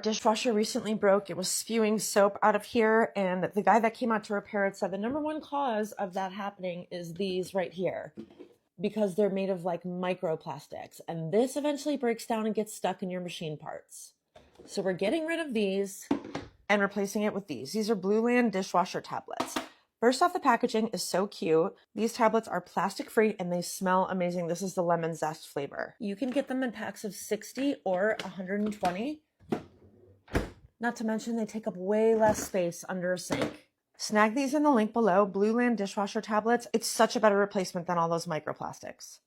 Dishwasher recently broke. It was spewing soap out of here, and the guy that came out to repair it said the number one cause of that happening is these right here, because they're made of like microplastics, and this eventually breaks down and gets stuck in your machine parts. So we're getting rid of these and replacing it with these. These are Blueland dishwasher tablets. First off, the packaging is so cute. These tablets are plastic free and they smell amazing. This is the lemon zest flavor. You can get them in packs of 60 or 120. Not to mention they take up way less space under a sink. Snag these in the link below. Blueland dishwasher tablets. It's such a better replacement than all those microplastics.